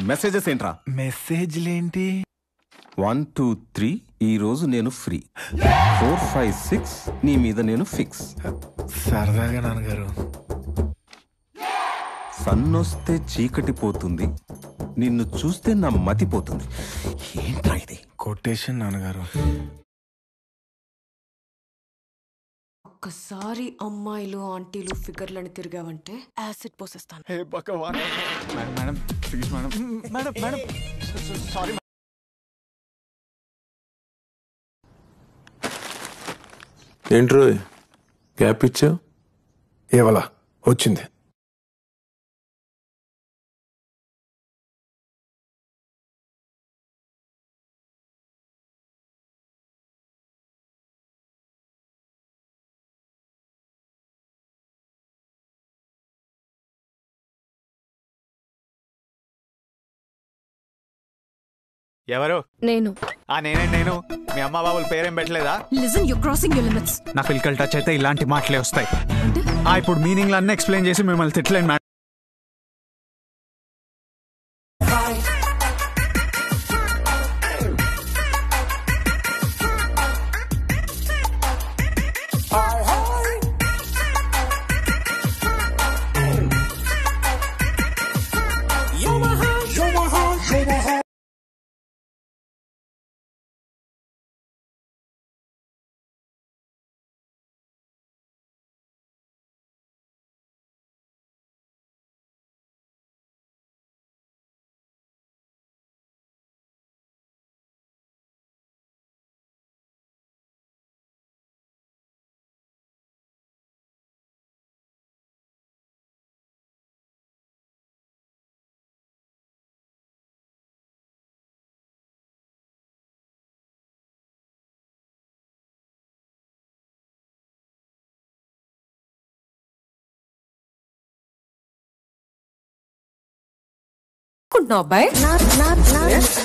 Messages ఏంట్రా? మెసేజ్లేంటి? 1 2 3 ఈ రోజు నేను ఫ్రీ. 4 5 6 నీ మీద నేను ఫిక్స్. సరదాగా నాన్నగారు. సన్నొస్తే చీకటి పోతుంది, నిన్ను చూస్తే నా మతి పోతుంది. ఏంట్రా ఇది? కొటేషన్ నాన్నగారు. ఒక్కసారి అమ్మాయిలు ఆంటీలు ఫిగర్లని తిరిగావంటే యాసిడ్ పోసేస్తాను. హే భగవాన్. Madam please madam. Madam madam sorry. ఏంట్రో గ్యాప్ ఇచ్చా? ఏవలా వచ్చింది. ఎవరు? నేను. నేను మీ అమ్మ బాబుల పేరేం పెట్టలేదా? Listen, you crossing your limits. నా ఫిజికల్ టచ్ అయితే ఇలాంటి మాటలే వస్తాయి. ఇప్పుడు మీనింగ్లు అన్నీ ఎక్స్ప్లెయిన్ చేసి మిమ్మల్ని తిట్టలేను.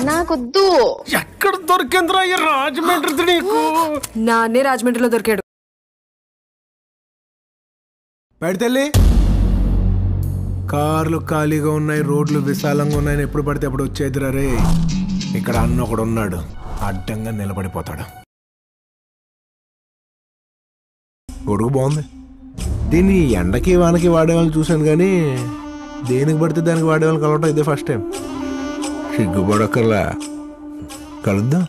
నాకొద్దు. ఎక్కడ దొరికిందిరా ఈ రాజమండ్రి నీకు? నాన్నే రాజమండ్రిలో దొరికాడు. పెడితెల్లి కార్లు ఖాళీగా ఉన్నాయి, రోడ్లు విశాలంగా ఉన్నాయని ఎప్పుడు పడితే అప్పుడు వచ్చేదిరా రే. ఇక్కడ అన్న ఒకడు ఉన్నాడు, అడ్డంగా నిలబడిపోతాడు. గొడుగు బాగుంది. దీన్ని ఎండకి వానకి వాడేవాళ్ళని చూశాను కానీ దేనికి పడితే దానికి వాడేవాళ్ళని కలవటం ఇదే ఫస్ట్ టైం. సిగ్గుపడక్కర్లా, కలుద్దాం.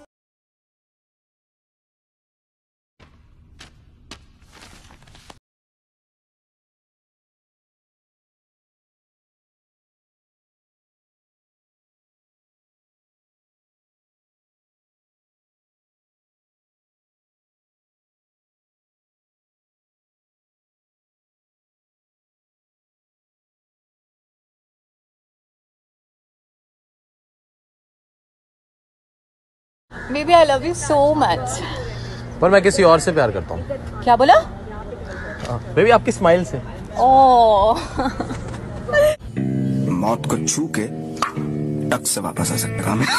Baby, I love you so much. पर मैं किसी और से प्यार करता हूँ. क्या बोला? बेबी आपकी स्माइल से. ओह. मौत को छू के टक से वापस आ सकते हैं.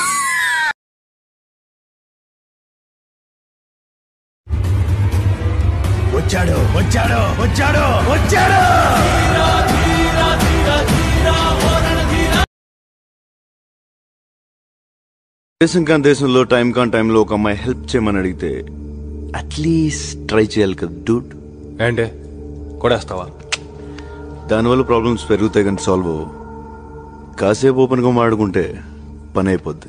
వచ్చాడు వచ్చాడు వచ్చాడు వచ్చాడు. దేశం కాని దేశంలో టైం కాని టైంలో ఒక అమ్మాయి హెల్ప్ చేయమని అడిగితే అట్లీస్ట్ ట్రై చేయాలి కదా డూడ్. ఏంటే కొడేస్తావా? దానివల్ల ప్రాబ్లమ్స్ పెరుగుతాయి కానీ సాల్వ్ అవ్వవు. కాసేపు ఓపెన్గా మాట్లాడుకుంటే పని అయిపోద్ది.